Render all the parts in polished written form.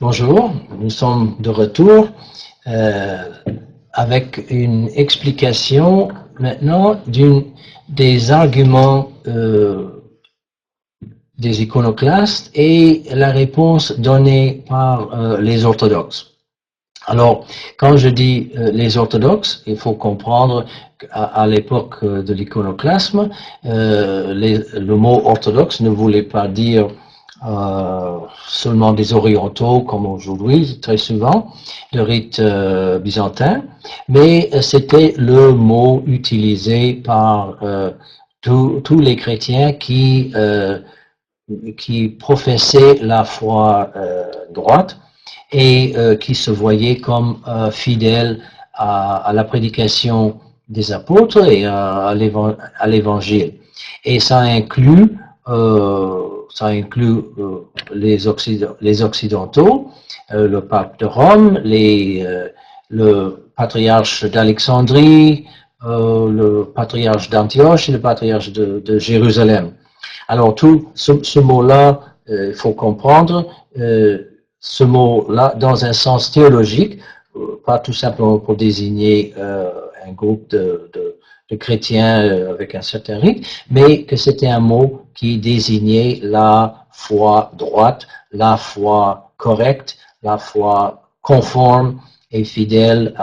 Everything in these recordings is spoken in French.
Bonjour, nous sommes de retour euh, avec une explication maintenant des arguments des iconoclastes et la réponse donnée par les orthodoxes. Alors, quand je dis les orthodoxes, il faut comprendre qu'à l'époque de l'iconoclasme, le mot orthodoxe ne voulait pas dire seulement des orientaux comme aujourd'hui, très souvent, de rite byzantin, mais c'était le mot utilisé par tous les chrétiens qui professaient la foi droite et qui se voyaient comme fidèles à la prédication des apôtres et à l'évangile. Et ça inclut les occidentaux, le pape de Rome, le patriarche d'Alexandrie, le patriarche d'Antioche et le patriarche de Jérusalem. Alors tout ce mot-là, il faut comprendre ce mot-là dans un sens théologique, pas tout simplement pour désigner un groupe de chrétiens avec un certain rite, mais que c'était un mot qui désignait la foi droite, la foi correcte, la foi conforme et fidèle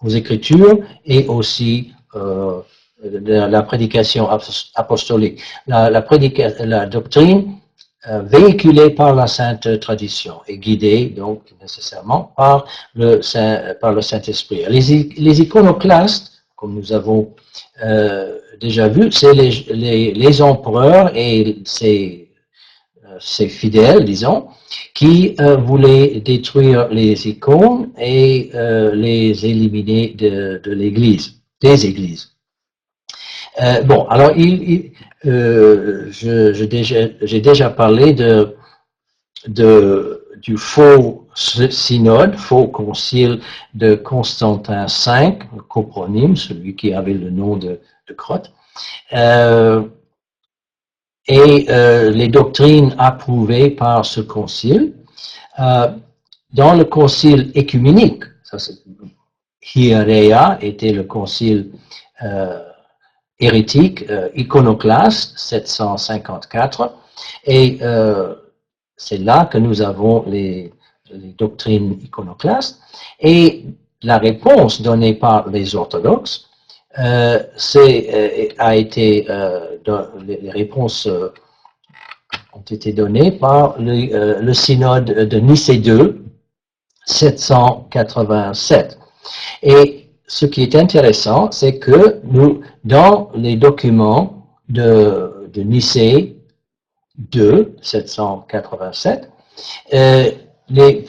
aux Écritures et aussi de la prédication apostolique. La doctrine véhiculée par la sainte tradition et guidée donc nécessairement par le Saint-Esprit. Les iconoclastes, comme nous avons déjà vu, c'est les empereurs et ces fidèles, disons, qui voulaient détruire les icônes et les éliminer de l'Église, des églises. Bon, alors j'ai déjà parlé du faux synode, faux concile de Constantin V, le copronyme, celui qui avait le nom de Crotte, et les doctrines approuvées par ce concile. Dans le concile écuménique, Hieréa était le concile hérétique, iconoclaste, 754, et c'est là que nous avons les doctrines iconoclastes, et la réponse donnée par les orthodoxes, les réponses ont été données par le synode de Nicée II, 787. Et ce qui est intéressant, c'est que nous, dans les documents de Nicée 2, 787,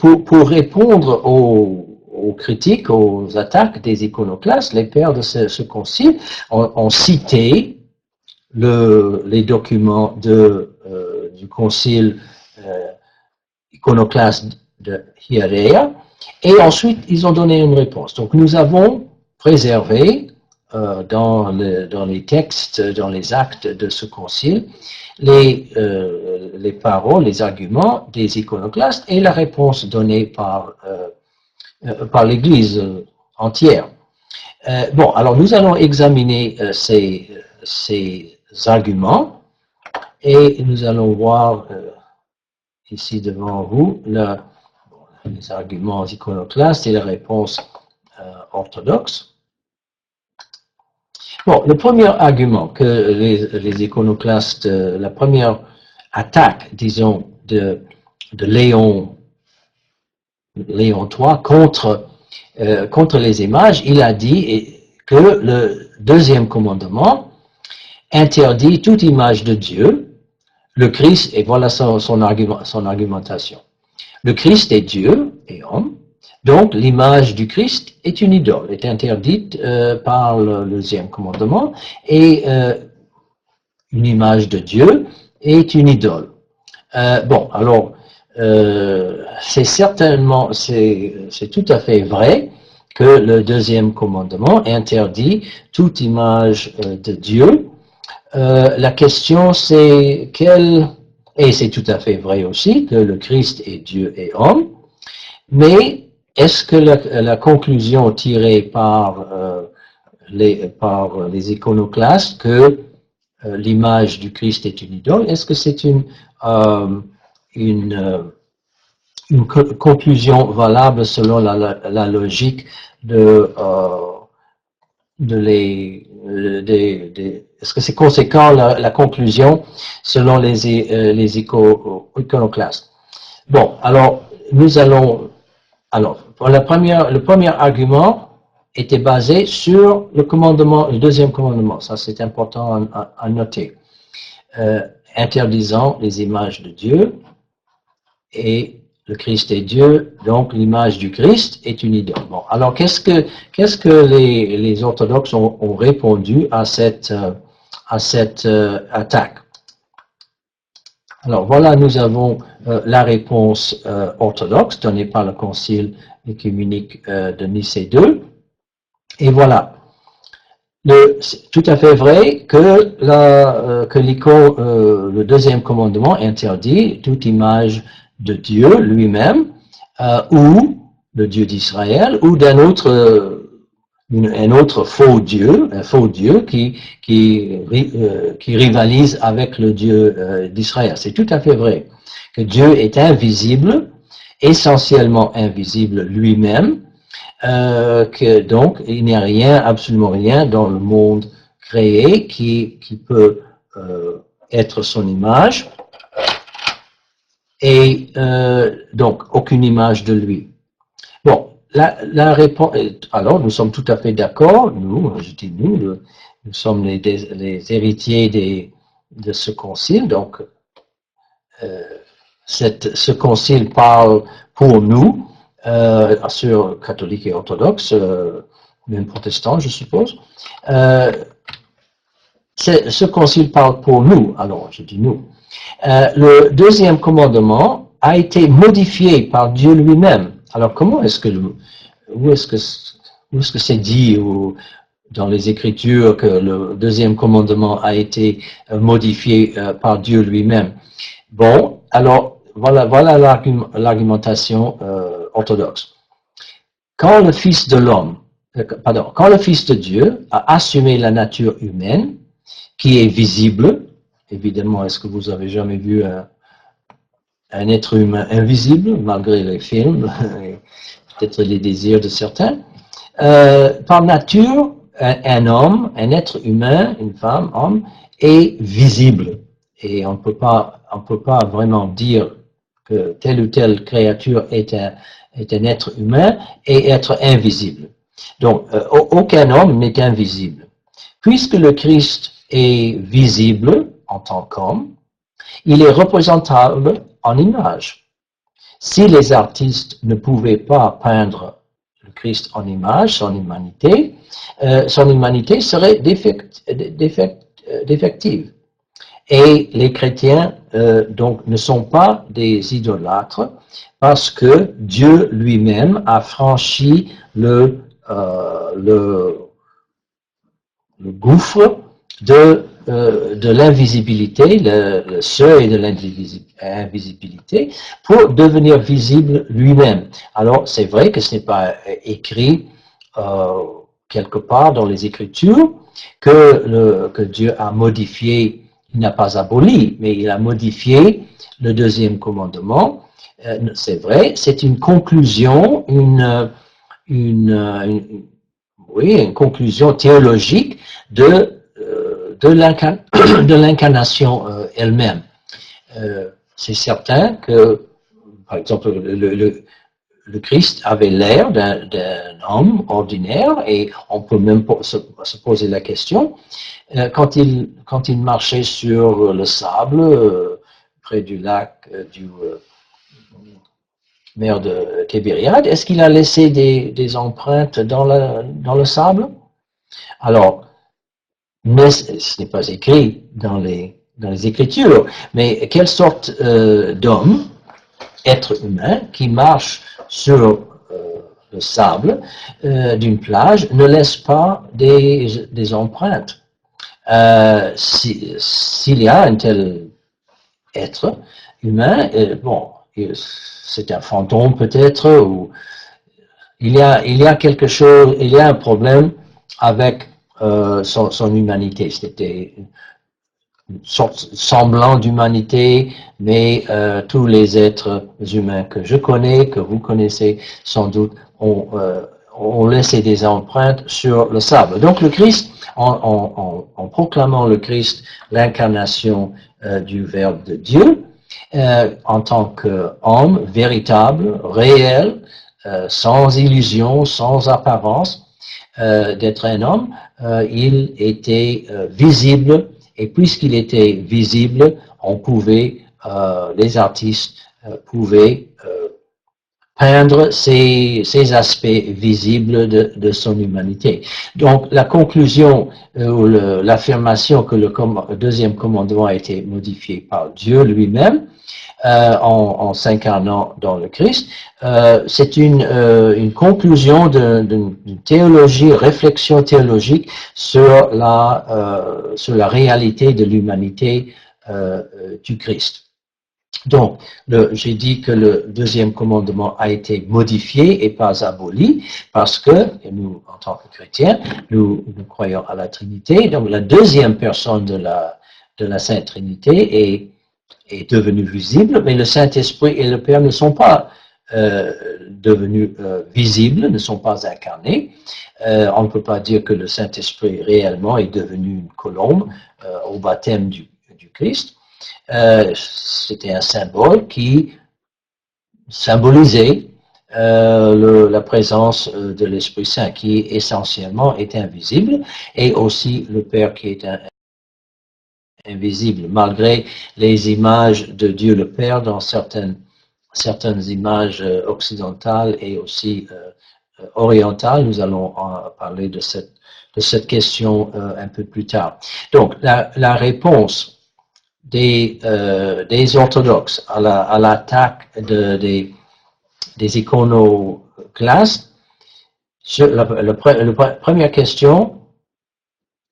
pour répondre aux critiques, aux attaques des iconoclastes, les pères de ce concile ont cité les documents du concile iconoclaste de Hieréa, et ensuite ils ont donné une réponse. Donc nous avons préservé dans les textes, dans les actes de ce concile, les paroles, les arguments des iconoclastes et la réponse donnée par l'Église entière. Bon, alors nous allons examiner ces arguments et nous allons voir ici devant vous les arguments iconoclastes et les réponses orthodoxes. Bon, le premier argument que les iconoclastes, la première attaque, disons, de Léon III contre les images, il a dit que le deuxième commandement interdit toute image de Dieu, le Christ, et voilà son argumentation. Le Christ est Dieu et homme, donc l'image du Christ est une idole, est interdite par le deuxième commandement, et une image de Dieu est une idole. Bon, alors, c'est tout à fait vrai que le deuxième commandement interdit toute image de Dieu. La question c'est quelle Et c'est tout à fait vrai aussi que le Christ est Dieu et homme, mais est-ce que la conclusion tirée par les iconoclastes que l'image du Christ est une idole, est-ce que c'est une conclusion valable selon la logique est-ce que c'est conséquent la conclusion selon les iconoclastes? Bon, alors nous allons, alors le premier argument était basé sur le commandement, le deuxième commandement, ça c'est important à noter, interdisant les images de Dieu, et le Christ est Dieu, donc l'image du Christ est une idole. Bon, alors qu'est-ce que les orthodoxes ont répondu à cette attaque? Alors voilà, nous avons la réponse orthodoxe donnée par le Concile œcuménique de Nicée II. Et voilà, c'est tout à fait vrai que le deuxième commandement interdit toute image de Dieu lui-même ou le Dieu d'Israël ou d'un autre un autre faux Dieu, un faux Dieu qui rivalise avec le Dieu d'Israël. C'est tout à fait vrai que Dieu est invisible, essentiellement invisible lui-même, que donc il n'y a rien, absolument rien dans le monde créé qui peut être son image, et donc aucune image de lui. Bon, la réponse, alors nous sommes tout à fait d'accord, je dis nous sommes les héritiers de ce concile, donc ce concile parle pour nous, sur catholiques et orthodoxes, même protestants, je suppose. Ce concile parle pour nous, alors je dis nous. Le deuxième commandement a été modifié par Dieu lui-même. Alors comment est-ce que où est-ce que c'est dit dans les Écritures que le deuxième commandement a été modifié par Dieu lui-même? Bon, alors voilà l'argumentation orthodoxe. Quand le Fils de quand le Fils de Dieu a assumé la nature humaine, qui est visible, évidemment, est-ce que vous avez jamais vu un être humain invisible, malgré les films, et peut-être les désirs de certains? Par nature, un homme, un être humain, une femme, homme, est visible. Et on ne peut pas vraiment dire que telle ou telle créature est un être humain et être invisible. Donc, aucun homme n'est invisible. Puisque le Christ est visible en tant qu'homme, il est représentable en image. Si les artistes ne pouvaient pas peindre le Christ en image, son humanité serait défective. Et les chrétiens donc ne sont pas des idolâtres parce que Dieu lui-même a franchi le gouffre de l'invisibilité, le seuil de l'invisibilité, pour devenir visible lui-même. Alors, c'est vrai que ce n'est pas écrit quelque part dans les Écritures que Dieu a modifié, il n'a pas aboli, mais il a modifié le deuxième commandement. C'est vrai, c'est une conclusion, une conclusion théologique de l'incarnation elle-même. C'est certain que, par exemple, le Christ avait l'air d'un homme ordinaire, et on peut même se poser la question, quand il marchait sur le sable près du lac du mer de Tibériade, est-ce qu'il a laissé des empreintes dans le sable? Alors, mais ce n'est pas écrit dans les Écritures, mais quelle sorte d'homme, être humain, qui marche sur le sable d'une plage, ne laisse pas des empreintes? S'il y a un tel être humain. Bon, c'est un fantôme peut-être, ou il y a quelque chose, il y a un problème avec son humanité. C'était une sorte semblant d'humanité, mais tous les êtres humains que je connais, que vous connaissez sans doute, ont laissé des empreintes sur le sable. Donc le Christ, en proclamant le Christ, l'incarnation du Verbe de Dieu, en tant qu'homme véritable, réel, sans illusion, sans apparence d'être un homme, il était visible, et puisqu'il était visible, les artistes pouvaient peindre ces aspects visibles de son humanité. Donc la conclusion ou l'affirmation que le deuxième commandement a été modifié par Dieu lui-même, en s'incarnant dans le Christ, c'est une conclusion d'une théologie, réflexion théologique sur la réalité de l'humanité du Christ. Donc, j'ai dit que le deuxième commandement a été modifié et pas aboli, parce que nous, en tant que chrétiens, nous croyons à la Trinité. Donc, la deuxième personne de la Sainte Trinité est devenue visible, mais le Saint-Esprit et le Père ne sont pas devenus visibles, ne sont pas incarnés. On ne peut pas dire que le Saint-Esprit réellement est devenu une colombe au baptême du Christ. C'était un symbole qui symbolisait la présence de l'Esprit Saint, qui essentiellement est invisible, et aussi le Père qui est invisible, malgré les images de Dieu le Père dans certaines images occidentales et aussi orientales. Nous allons parler de cette question un peu plus tard. Donc, la réponse des orthodoxes à l'attaque des iconoclastes, la première question,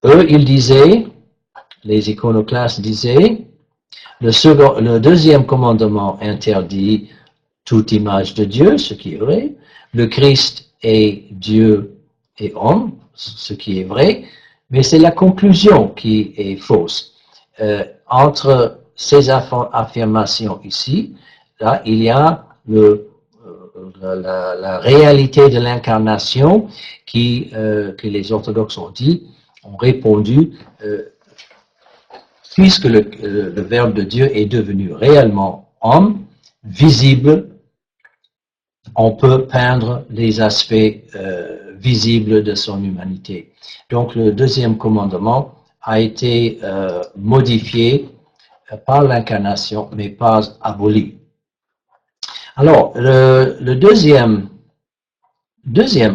eux, ils disaient, les iconoclastes disaient, le deuxième commandement interdit toute image de Dieu, ce qui est vrai. Le Christ est Dieu et homme, ce qui est vrai, mais c'est la conclusion qui est fausse. Entre ces affirmations ici, là, il y a la réalité de l'incarnation que les orthodoxes ont répondu, puisque le Verbe de Dieu est devenu réellement homme, visible, on peut peindre les aspects visibles de son humanité. Donc le deuxième commandement a été modifié par l'incarnation, mais pas aboli. Alors, le deuxième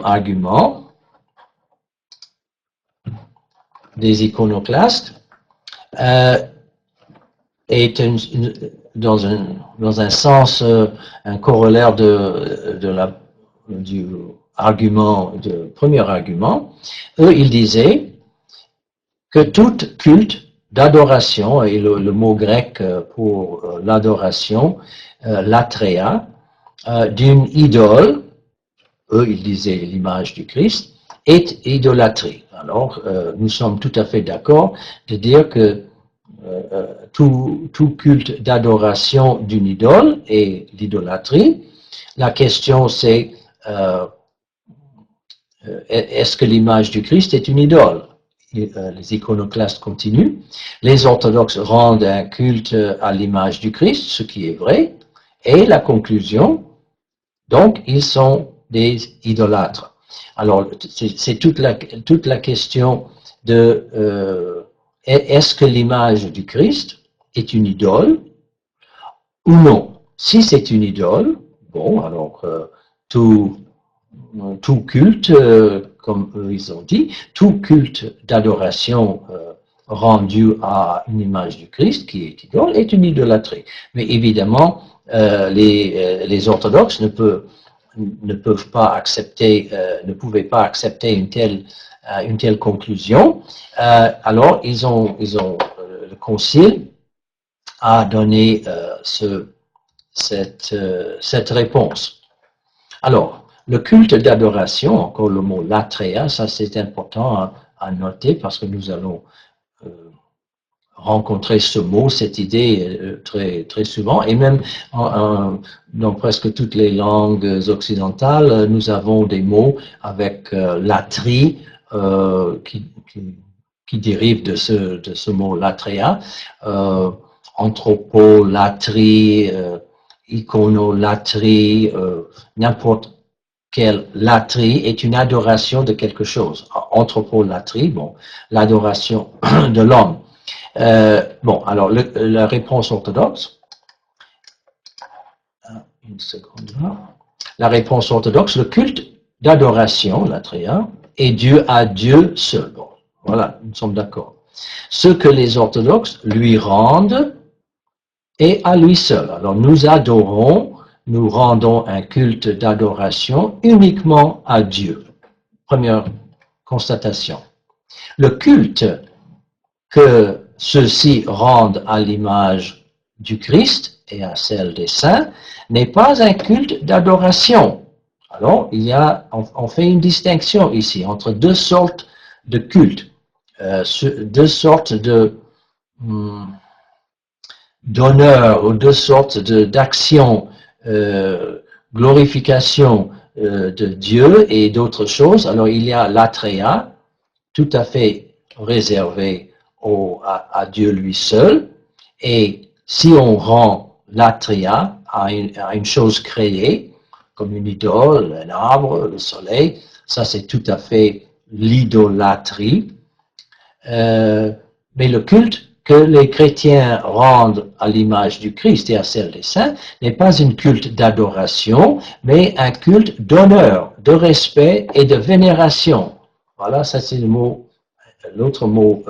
argument des iconoclastes est dans un sens un corollaire du premier argument. Eux, ils disaient que tout culte d'adoration, et le mot grec pour l'adoration, latréa, d'une idole, eux ils disaient l'image du Christ, est idolâtrie. Alors, nous sommes tout à fait d'accord de dire que tout culte d'adoration d'une idole est l'idolâtrie. La question c'est, est-ce que l'image du Christ est une idole? Les iconoclastes continuent. Les orthodoxes rendent un culte à l'image du Christ, ce qui est vrai. Et la conclusion, donc, ils sont des idolâtres. Alors, c'est toute la question de est-ce que l'image du Christ est une idole ou non? Si c'est une idole, bon, alors tout culte, comme ils ont dit, tout culte d'adoration rendu à une image du Christ qui est idole est une idolâtrie. Mais évidemment, les orthodoxes ne peuvent pas accepter, ne pouvaient pas accepter une telle conclusion. Alors, le concile a donné cette réponse. Alors, le culte d'adoration, encore le mot latria, ça c'est important à noter parce que nous allons rencontrer ce mot, cette idée très, très souvent, et même dans presque toutes les langues occidentales, nous avons des mots avec latrie qui dérive de ce mot latria, anthropolatrie, iconolatrie, n'importe quelle latrie est une adoration de quelque chose. Anthropolatrie, bon, l'adoration de l'homme. Bon, alors la réponse orthodoxe, une seconde là. La réponse orthodoxe, le culte d'adoration, latria, est dû à Dieu seul. Bon, voilà, nous sommes d'accord. Ce que les orthodoxes lui rendent est à lui seul. Alors nous adorons, nous rendons un culte d'adoration uniquement à Dieu. Première constatation. Le culte que ceux-ci rendent à l'image du Christ et à celle des saints n'est pas un culte d'adoration. Alors, on fait une distinction ici entre deux sortes de cultes, deux sortes d'honneur ou deux sortes d'actions, glorification de Dieu et d'autres choses. Alors, il y a l'atria, tout à fait réservé à Dieu lui seul. Et si on rend l'atria à une chose créée, comme une idole, un arbre, le soleil, ça c'est tout à fait l'idolâtrie. Mais le culte que les chrétiens rendent à l'image du Christ et à celle des saints n'est pas un culte d'adoration, mais un culte d'honneur, de respect et de vénération. Voilà, ça c'est l'autre mot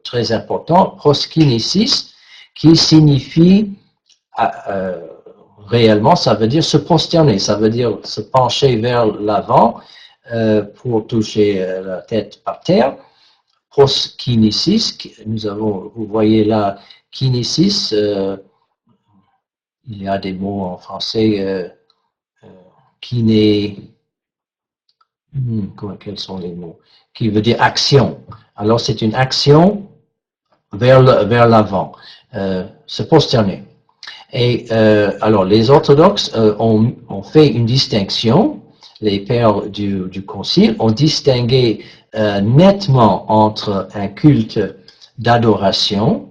très important, proskinesis, qui signifie réellement, ça veut dire se prosterner, ça veut dire se pencher vers l'avant pour toucher la tête par terre. Proskinesis, vous voyez là, kinesis, il y a des mots en français, kiné, quels sont les mots? Qui veut dire action. Alors c'est une action vers l'avant, se prosterner. Et alors les orthodoxes ont fait une distinction, les pères du concile ont distingué nettement entre un culte d'adoration,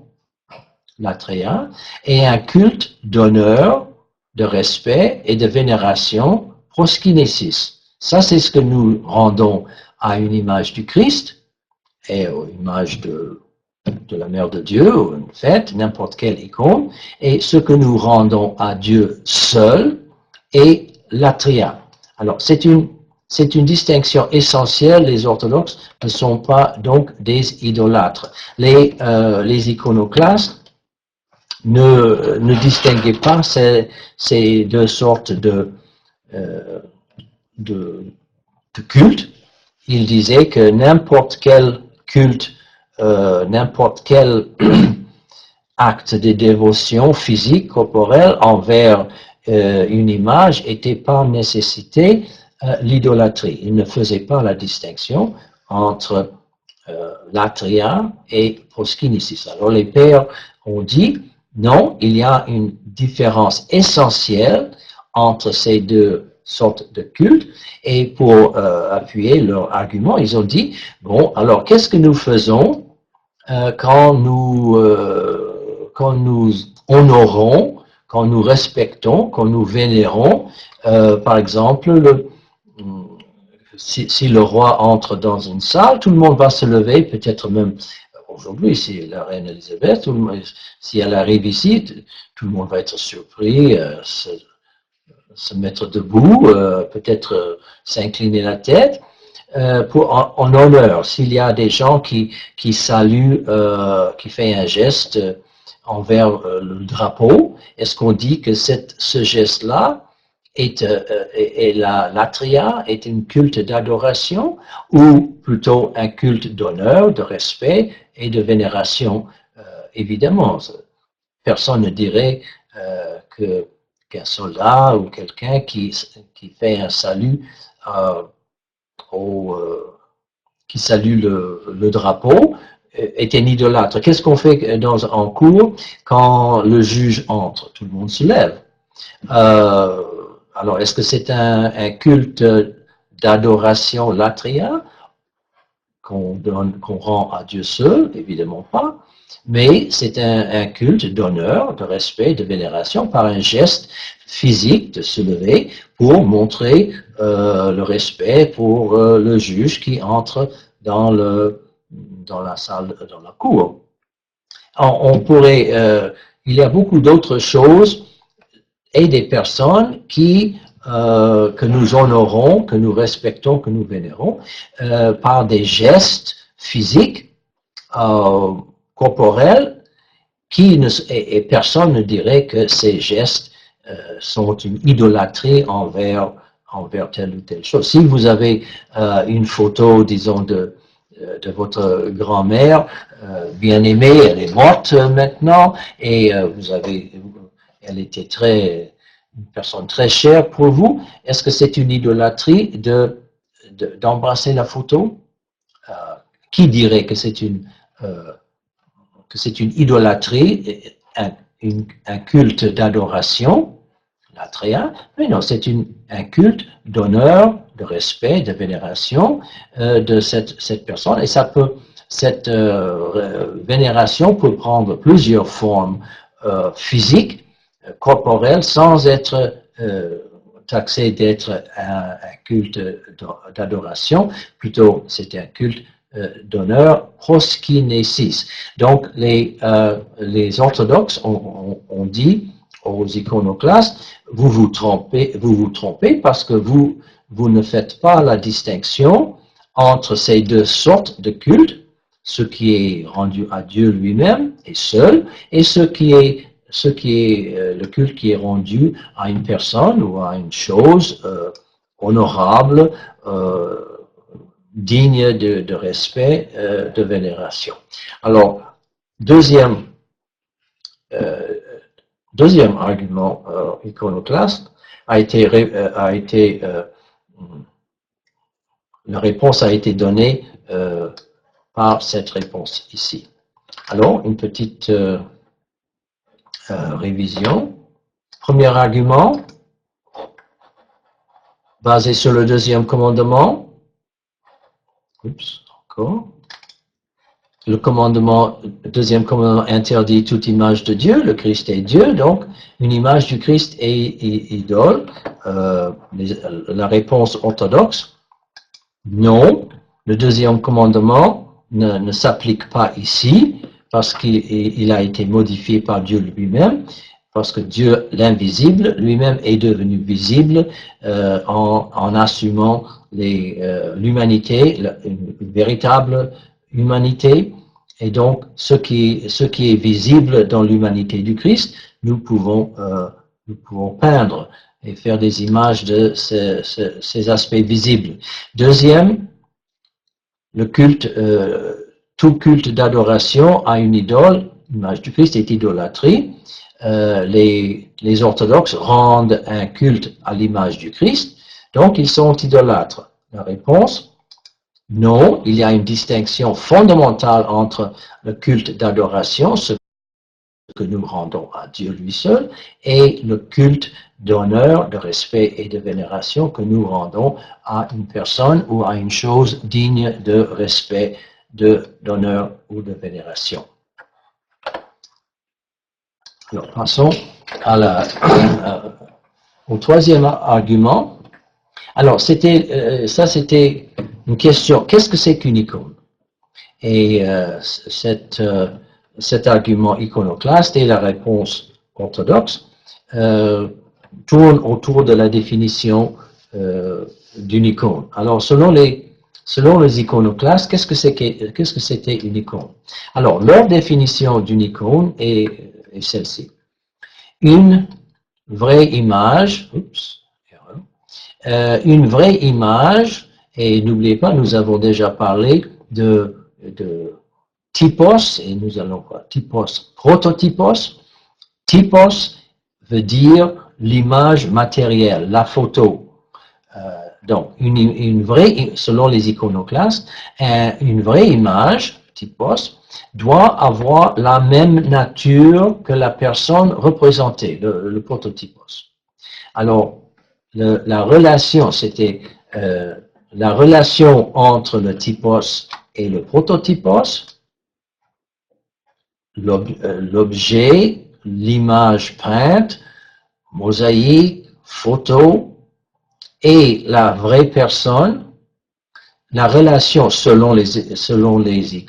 latria, et un culte d'honneur, de respect et de vénération, proskinesis. Ça, c'est ce que nous rendons à une image du Christ et à une image de la Mère de Dieu, ou une fête, n'importe quelle icône, et ce que nous rendons à Dieu seul est latria. Alors, c'est une distinction essentielle. Les orthodoxes ne sont pas donc des idolâtres. Les iconoclastes ne distinguaient pas ces deux sortes de culte. Ils disaient que n'importe quel culte, n'importe quel acte de dévotion physique, corporelle envers une image était par nécessité l'idolâtrie. Ils ne faisaient pas la distinction entre latria et proskinesis. Alors les pères ont dit non, il y a une différence essentielle entre ces deux sortes de cultes, et pour appuyer leur argument, ils ont dit, bon, alors qu'est-ce que nous faisons quand nous honorons, quand nous respectons, quand nous vénérons, par exemple, si le roi entre dans une salle, tout le monde va se lever, peut-être même aujourd'hui, si la reine Elisabeth, si elle arrive ici, tout le monde va être surpris, se mettre debout, peut-être s'incliner la tête, en honneur. S'il y a des gens qui saluent, qui font un geste envers le drapeau, est-ce qu'on dit que ce geste-là est la latria, est un culte d'adoration, ou plutôt un culte d'honneur, de respect et de vénération? Évidemment, personne ne dirait qu'un soldat ou quelqu'un qui fait un salut qui salue le drapeau est un idolâtre. Qu'est-ce qu'on fait en cours quand le juge entre? Tout le monde se lève. Alors, est-ce que c'est un culte d'adoration latria qu'on rend à Dieu seul? Évidemment pas. Mais c'est un culte d'honneur, de respect, de vénération par un geste physique de se lever pour montrer le respect pour le juge qui entre dans la salle, dans la cour. On pourrait, il y a beaucoup d'autres choses et des personnes que nous honorons, que nous respectons, que nous vénérons par des gestes physiques, corporels, et personne ne dirait que ces gestes sont une idolâtrie envers telle ou telle chose. Si vous avez une photo, disons, de votre grand-mère bien-aimée, elle est morte maintenant, et elle était une personne très chère pour vous, est-ce que c'est une idolâtrie d'embrasser la photo? Qui dirait que c'est une idolâtrie, un culte d'adoration, latria? Mais non, c'est un culte d'honneur, de respect, de vénération de cette personne. Et cette vénération peut prendre plusieurs formes physiques, corporelles, sans être taxé d'être un culte d'adoration. Plutôt, c'est un culte d'honneur, proskinésis. Donc, les orthodoxes ont dit aux iconoclastes, vous vous trompez parce que vous ne faites pas la distinction entre ces deux sortes de cultes, ce qui est rendu à Dieu lui-même et seul, et ce qui est le culte qui est rendu à une personne ou à une chose honorable, digne de respect, de vénération. Alors, deuxième argument iconoclaste la réponse a été donnée par cette réponse ici. Alors, une petite révision. Premier argument, basé sur le deuxième commandement. Oups, encore. Le deuxième commandement interdit toute image de Dieu. Le Christ est Dieu, donc une image du Christ est idole. La réponse orthodoxe, non. Le deuxième commandement ne s'applique pas ici parce qu'il a été modifié par Dieu lui-même, parce que Dieu, l'invisible, lui-même est devenu visible en assumant l'humanité, une véritable humanité. Et donc, ce qui est visible dans l'humanité du Christ, nous pouvons peindre et faire des images de ces aspects visibles. Deuxième, le culte, tout culte d'adoration à une idole, l'image du Christ est idolâtrie. Les orthodoxes rendent un culte à l'image du Christ, donc ils sont idolâtres. La réponse, non, il y a une distinction fondamentale entre le culte d'adoration, ce que nous rendons à Dieu lui seul, et le culte d'honneur, de respect et de vénération que nous rendons à une personne ou à une chose digne de respect, d'honneur ou de vénération. Alors, passons au troisième argument. Alors, c'était une question, qu'est-ce que c'est qu'une icône? Et cet argument iconoclaste et la réponse orthodoxe tournent autour de la définition d'une icône. Alors, selon les iconoclastes, qu'est-ce que c'était une icône? Alors, leur définition d'une icône est celle-ci. Une vraie image, une vraie image, et n'oubliez pas, nous avons déjà parlé de typos, et nous allons voir typos, prototypos, Typos veut dire l'image matérielle, la photo. Donc, une vraie, selon les iconoclastes, une vraie image, typos, doit avoir la même nature que la personne représentée, le prototypos. Alors, la relation, c'était la relation entre le typos et le prototypos, l'objet, l'image peinte, mosaïque, photo, et la vraie personne, la relation selon les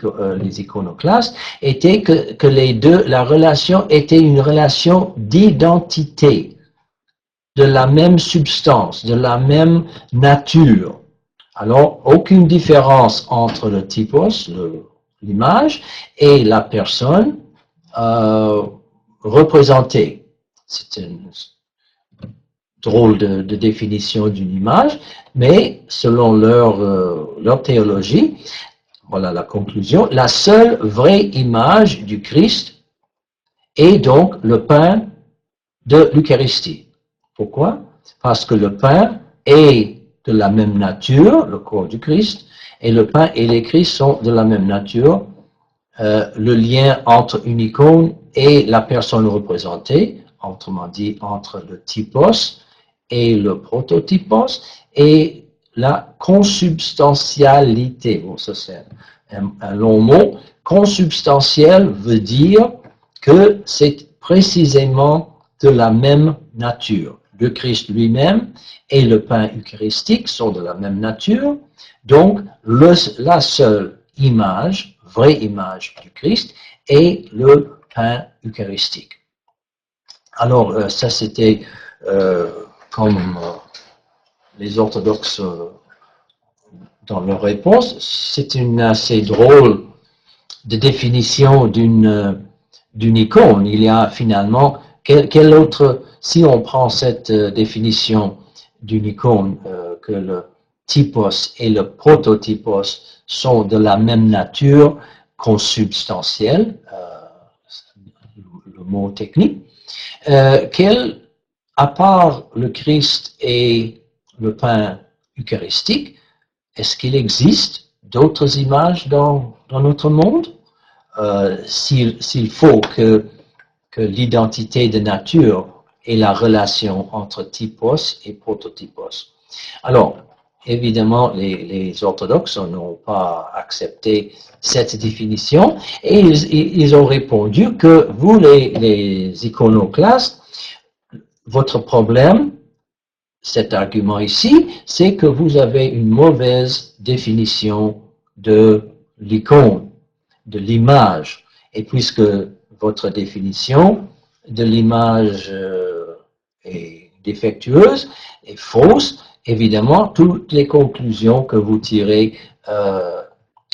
iconoclastes était que les deux, la relation était une relation d'identité, de la même substance, de la même nature. Alors, aucune différence entre le typos, l'image, et la personne représentée. C'est une drôle de définition d'une image, mais selon leur théologie, voilà la conclusion, la seule vraie image du Christ est donc le pain de l'Eucharistie. Pourquoi? Parce que le pain est de la même nature, le corps du Christ, et le pain et les Christ sont de la même nature. Le lien entre une icône et la personne représentée, autrement dit entre le typos et le prototypos, et la consubstantialité. Bon, ça c'est un long mot. Consubstantiel veut dire que c'est précisément de la même nature. Le Christ lui-même et le pain eucharistique sont de la même nature. Donc, la seule image, vraie image du Christ, est le pain eucharistique. Alors, ça c'était comme les orthodoxes dans leur réponse. C'est une assez drôle de définition d'une icône. Il y a finalement, quel autre, si on prend cette définition d'une icône, que le typos et le prototypos sont de la même nature, consubstantielle, le mot technique, à part le Christ et le pain eucharistique, est-ce qu'il existe d'autres images dans notre monde? S'il faut que l'identité de nature et la relation entre typos et prototypos. Alors, évidemment, les orthodoxes n'ont pas accepté cette définition et ils ont répondu que vous, les iconoclastes, votre problème, cet argument ici, c'est que vous avez une mauvaise définition de l'icône, de l'image. Et puisque votre définition de l'image est défectueuse et fausse, évidemment, toutes les conclusions que vous tirez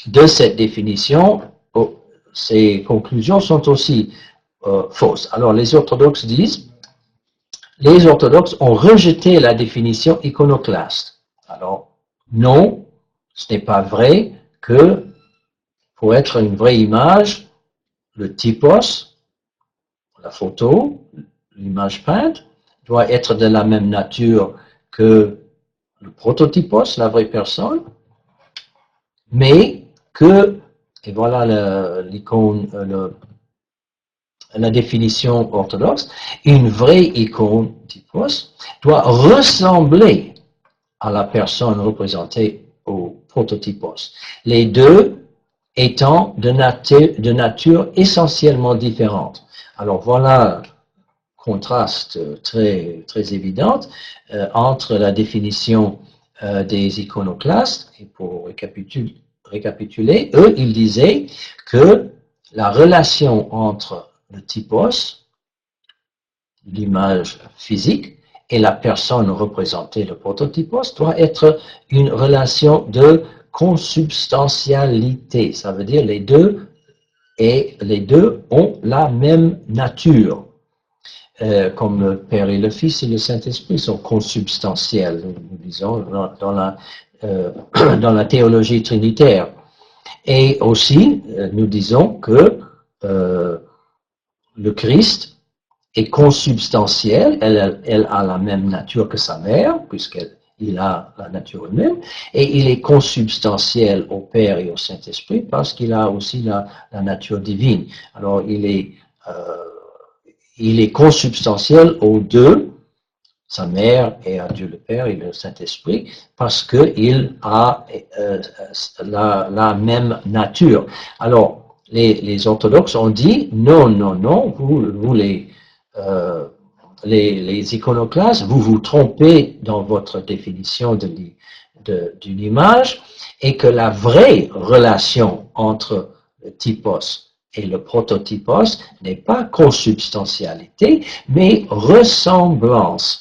de cette définition, ces conclusions sont aussi fausses. Alors, les orthodoxes disent, les orthodoxes ont rejeté la définition iconoclaste. Alors, non, ce n'est pas vrai que pour être une vraie image, le typos, la photo, l'image peinte, doit être de la même nature que le prototypos, la vraie personne, mais que, et voilà l'icône, la définition orthodoxe, une vraie icône typos doit ressembler à la personne représentée au prototypos. Les deux étant de nature essentiellement différente. Alors voilà un contraste très, très évident entre la définition des iconoclastes, et pour récapituler, eux, ils disaient que la relation entre le typos, l'image physique, et la personne représentée, le prototypos, doit être une relation de consubstantialité. Ça veut dire les deux ont la même nature. Comme le Père et le Fils et le Saint-Esprit sont consubstantiels, nous disons, dans la théologie trinitaire. Et aussi, nous disons que le Christ est consubstantielle, elle a la même nature que sa mère, puisqu'il a la nature humaine, et il est consubstantiel au Père et au Saint-Esprit parce qu'il a aussi la nature divine. Alors, il est consubstantiel aux deux, sa mère et à Dieu le Père et le Saint-Esprit, parce qu'il a la même nature. Alors, les orthodoxes ont dit, non, non, non, vous les iconoclastes, vous vous trompez dans votre définition d'une image, et que la vraie relation entre le typos et le prototypos n'est pas consubstantialité, mais ressemblance.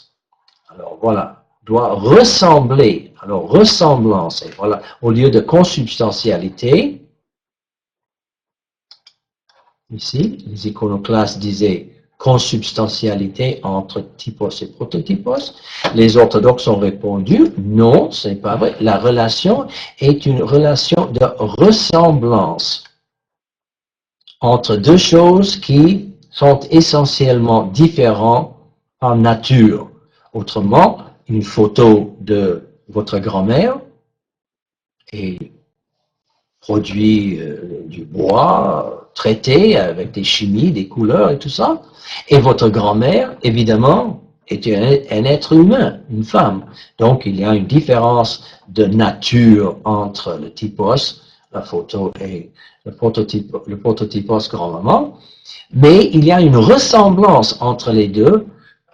Alors voilà, doit ressembler. Alors ressemblance, et voilà, au lieu de consubstantialité, ici, les iconoclastes disaient consubstantialité entre typos et prototypos. Les orthodoxes ont répondu, non, c'est pas vrai. La relation est une relation de ressemblance entre deux choses qui sont essentiellement différentes par nature. Autrement, une photo de votre grand-mère est produit du bois traité avec des chimies, des couleurs et tout ça. Et votre grand-mère, évidemment, est un être humain, une femme. Donc, il y a une différence de nature entre le typos, la photo, et le prototypos grand-maman. Mais il y a une ressemblance entre les deux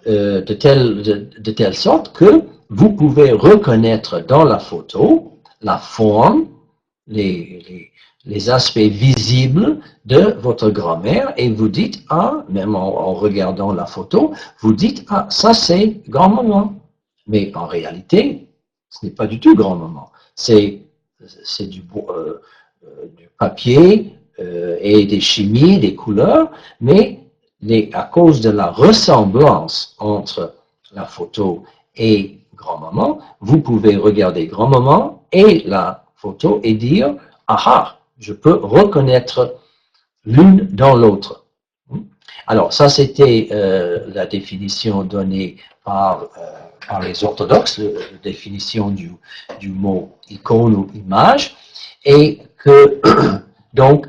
de telle sorte que vous pouvez reconnaître dans la photo la forme, les aspects visibles de votre grand-mère et vous dites, ah, même en regardant la photo, vous dites, ah, ça c'est grand-maman. Mais en réalité, ce n'est pas du tout grand-maman. C'est du papier et des chimies, des couleurs, mais à cause de la ressemblance entre la photo et grand-maman, vous pouvez regarder grand-maman et la photo et dire, ah, je peux reconnaître l'une dans l'autre. Alors, ça c'était la définition donnée par les orthodoxes, la définition du mot icône ou image, et que donc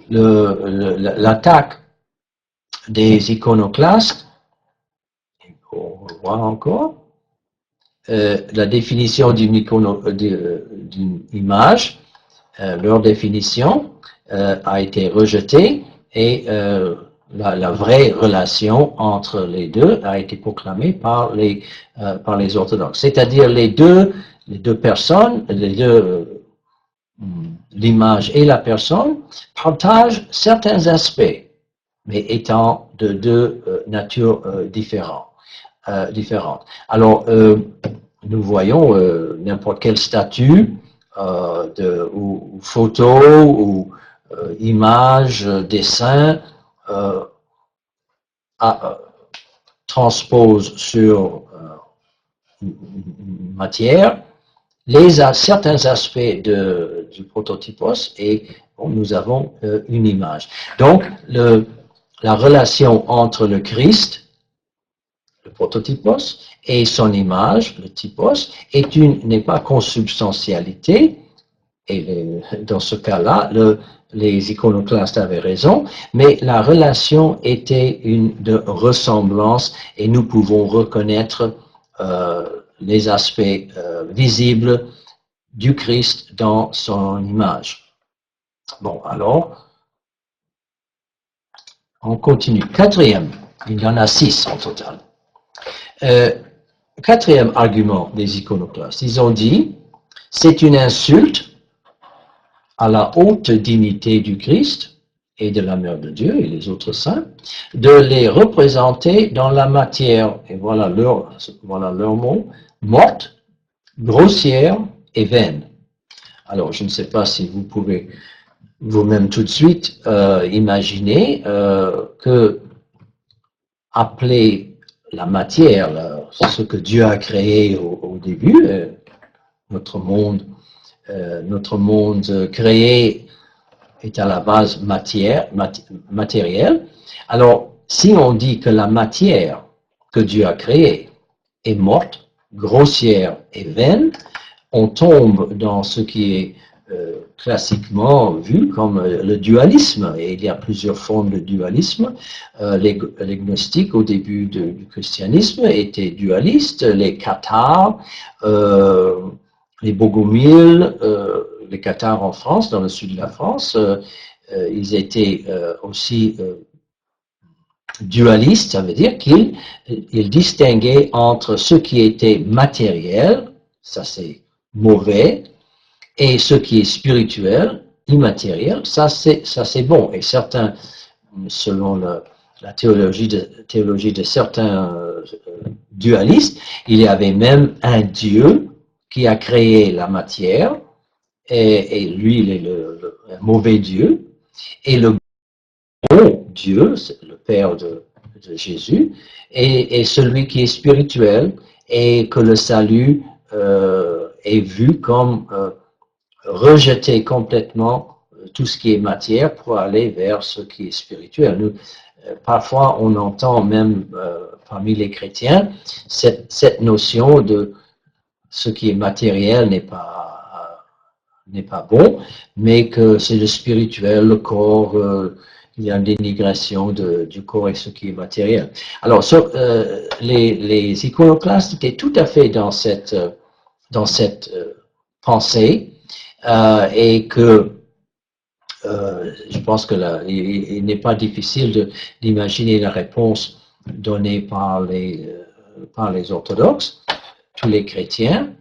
l'attaque des iconoclastes, on revoit encore, la définition d'une image, leur définition a été rejetée et la vraie relation entre les deux a été proclamée par les orthodoxes. C'est-à-dire les deux personnes, l'image et la personne, partagent certains aspects, mais étant de deux natures différentes. Alors, nous voyons n'importe quelle statue ou photo ou image, dessin transpose sur une matière certains aspects du prototypos et bon, nous avons une image. Donc, la relation entre le Christ, le prototypos, et son image, le typos, n'est pas consubstantialité, et dans ce cas-là, les iconoclastes avaient raison, mais la relation était une de ressemblance et nous pouvons reconnaître les aspects visibles du Christ dans son image. Bon, alors, on continue. Quatrième, il y en a 6 en total. Quatrième argument des iconoclastes, ils ont dit, c'est une insulte à la haute dignité du Christ et de la Mère de Dieu et les autres saints, de les représenter dans la matière, et voilà leur mot, morte, grossière et vaine. Alors, je ne sais pas si vous pouvez vous-même tout de suite imaginer que appeler la matière, ce que Dieu a créé au début, notre monde créé est à la base matérielle. Alors, si on dit que la matière que Dieu a créée est morte, grossière et vaine, on tombe dans ce qui est classiquement vu comme le dualisme, et il y a plusieurs formes de dualisme. Les gnostiques au début du christianisme étaient dualistes, les cathares, les bogomiles, les cathares en France, dans le sud de la France, ils étaient aussi dualistes, ça veut dire qu'ils distinguaient entre ce qui était matériel, ça c'est mauvais, et ce qui est spirituel, immatériel, ça c'est bon. Et certains, selon la théologie de certains dualistes, il y avait même un Dieu qui a créé la matière, et lui il est le mauvais Dieu, et le bon Dieu, c'est le Père de Jésus, et celui qui est spirituel, et que le salut est vu comme rejeter complètement tout ce qui est matière pour aller vers ce qui est spirituel. Nous, parfois, on entend même parmi les chrétiens cette notion de ce qui est matériel n'est pas bon, mais que c'est le spirituel, le corps, il y a une dénigration du corps et ce qui est matériel. Alors, les iconoclastes étaient tout à fait dans cette pensée, et que je pense que il n'est pas difficile d'imaginer la réponse donnée par les orthodoxes, tous les chrétiens.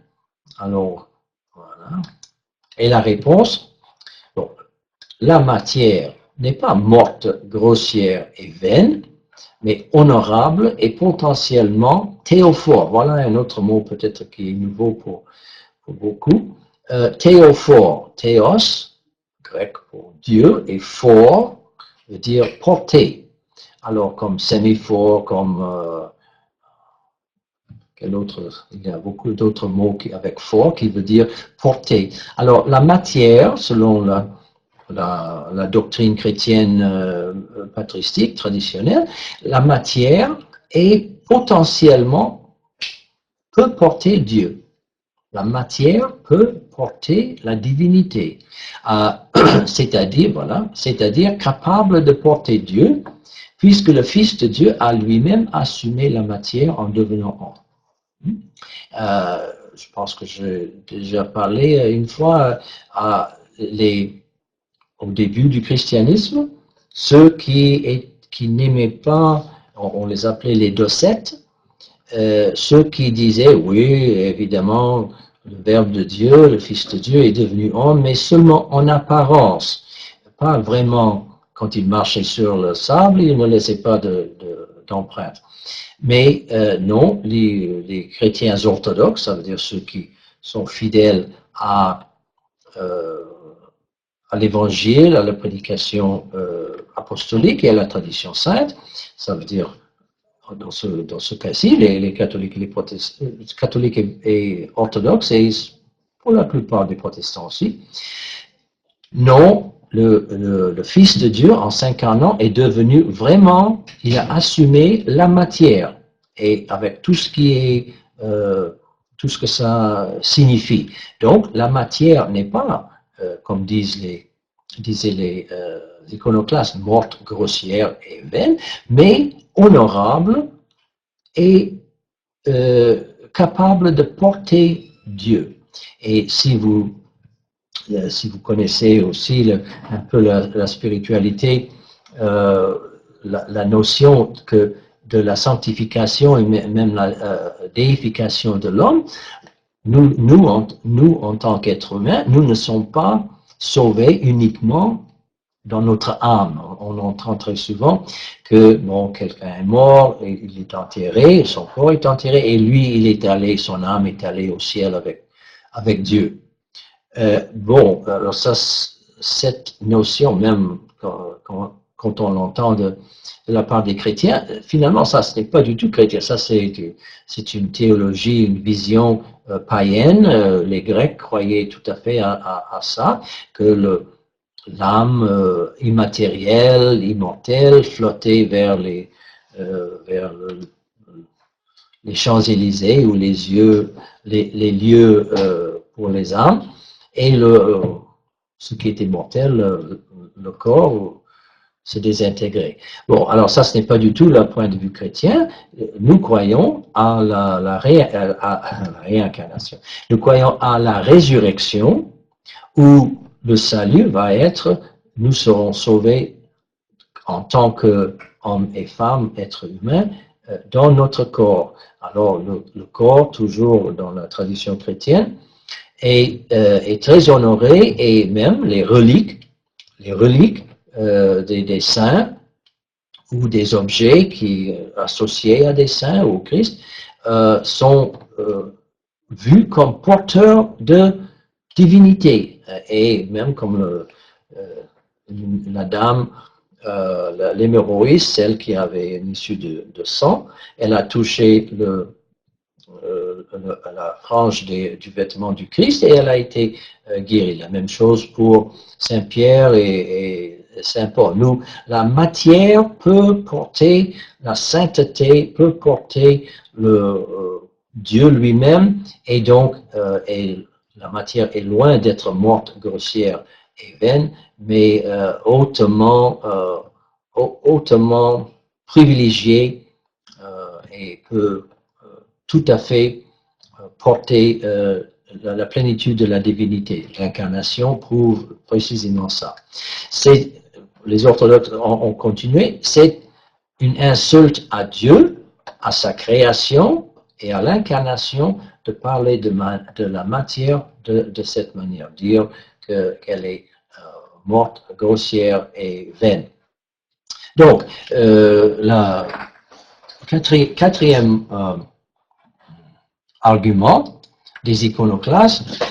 Alors, voilà. Et la réponse, bon, la matière n'est pas morte, grossière et vaine, mais honorable et potentiellement théophore. Voilà un autre mot peut-être qui est nouveau pour beaucoup. Théophore, théos, grec pour Dieu, et phore veut dire porter. Alors comme sémaphore, comme quel autre, il y a beaucoup d'autres mots avec fort qui veut dire porter. Alors la matière, selon la doctrine chrétienne patristique traditionnelle, la matière est potentiellement peut porter Dieu. La matière peut porter la divinité, c'est-à-dire capable de porter Dieu, puisque le Fils de Dieu a lui-même assumé la matière en devenant homme. Je pense que j'ai déjà parlé une fois au début du christianisme, ceux qui n'aimaient pas, on les appelait les docètes, ceux qui disaient, oui, évidemment, le Verbe de Dieu, le Fils de Dieu est devenu homme, mais seulement en apparence, pas vraiment quand il marchait sur le sable, il ne laissait pas d'empreinte. Mais non, les chrétiens orthodoxes, ça veut dire ceux qui sont fidèles à l'évangile, à la prédication apostolique et à la tradition sainte, ça veut dire dans ce cas-ci, les catholiques, catholiques et orthodoxes, et pour la plupart des protestants aussi, non, le Fils de Dieu, en s'incarnant, est devenu vraiment, il a assumé la matière, et avec tout ce que ça signifie. Donc, la matière n'est pas, comme disaient les iconoclastes, morte, grossière et vaine, mais honorable et capable de porter Dieu. Et si vous connaissez aussi un peu la spiritualité, la notion de la sanctification et même la déification de l'homme, nous, en tant qu'êtres humains, nous ne sommes pas sauvés uniquement dans notre âme. On entend très souvent que quelqu'un est mort, il est enterré, son corps est enterré, et lui, son âme est allée au ciel avec Dieu. Alors cette notion, même quand on l'entend de la part des chrétiens, finalement, ça, ce n'est pas du tout chrétien. Ça, c'est une théologie, une vision païenne. Les Grecs croyaient tout à fait à ça, que l'âme immatérielle, immortelle, flotter vers les Champs-Élysées ou les lieux pour les âmes, et ce qui est immortel, le corps, se désintégrer. Bon, alors ça, ce n'est pas du tout le point de vue chrétien. Nous croyons à la réincarnation. Nous croyons à la résurrection, où le salut va être, nous serons sauvés en tant qu'hommes et femmes, êtres humains, dans notre corps. Alors, le corps, toujours dans la tradition chrétienne, est très honoré, et même les reliques des saints ou des objets qui associés à des saints ou au Christ sont vus comme porteurs de divinité, et même comme la dame, l'hémorroïde, celle qui avait une issue de sang, elle a touché la frange du vêtement du Christ, et elle a été guérie. La même chose pour Saint Pierre et Saint Paul. Nous, la matière peut porter, la sainteté peut porter Dieu lui-même, et donc la matière est loin d'être morte, grossière et vaine, mais hautement privilégiée, et peut tout à fait porter la plénitude de la divinité. L'incarnation prouve précisément ça. Les orthodoxes ont continué, c'est une insulte à Dieu, à sa création et à l'incarnation de parler de la matière de cette manière, dire qu'elle est morte, grossière et vaine. Donc, la quatrième argument des iconoclastes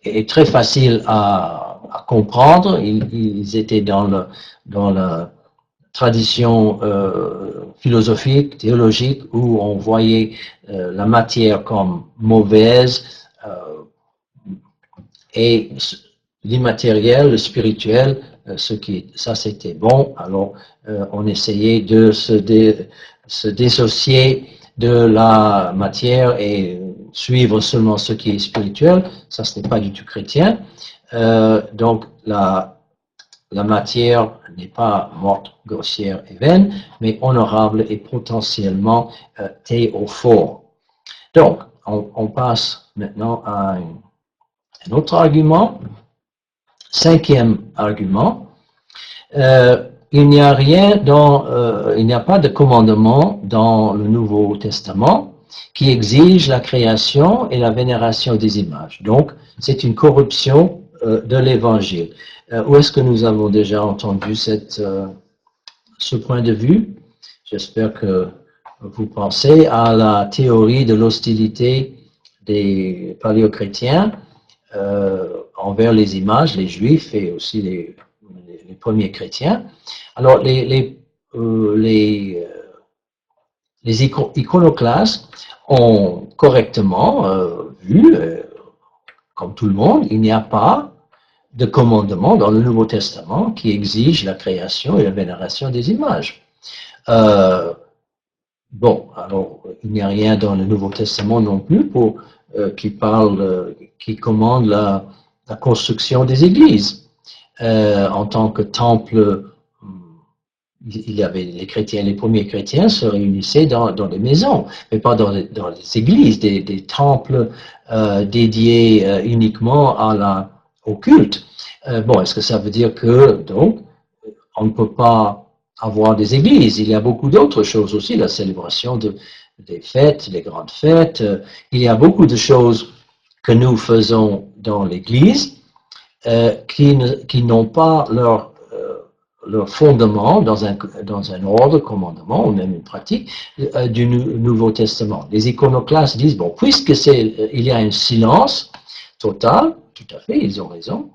est très facile à comprendre. Ils étaient dans la tradition philosophique, théologique, où on voyait la matière comme mauvaise, et l'immatériel, le spirituel, ça c'était bon. Alors on essayait de se dissocier de la matière et suivre seulement ce qui est spirituel. Ça, ce n'est pas du tout chrétien. Donc la matière n'est pas morte, grossière et vaine, mais honorable et potentiellement théophore. Donc, on passe maintenant à un autre argument. Cinquième argument. Il n'y a il n'y a pas de commandement dans le Nouveau Testament qui exige la création et la vénération des images. Donc, c'est une corruption de l'Évangile. Où est-ce que nous avons déjà entendu ce point de vue? J'espère que vous pensez à la théorie de l'hostilité des paléochrétiens envers les images, les juifs et aussi les premiers chrétiens. Alors, les iconoclastes ont correctement vu, comme tout le monde, il n'y a pas de commandement dans le Nouveau Testament qui exige la création et la vénération des images. Bon, alors, il n'y a rien dans le Nouveau Testament non plus qui commande la construction des églises. En tant que temple, il y avait les chrétiens, les premiers chrétiens se réunissaient dans des maisons, mais pas dans les églises, des temples dédiés uniquement au culte. Bon, est-ce que ça veut dire que, donc, on ne peut pas avoir des églises? Il y a beaucoup d'autres choses aussi, la célébration des fêtes, les grandes fêtes. Il y a beaucoup de choses que nous faisons dans l'église qui n'ont pas leur fondement dans un ordre, commandement ou même une pratique du Nouveau Testament. Les iconoclastes disent, bon, puisque il y a un silence total, tout à fait, ils ont raison,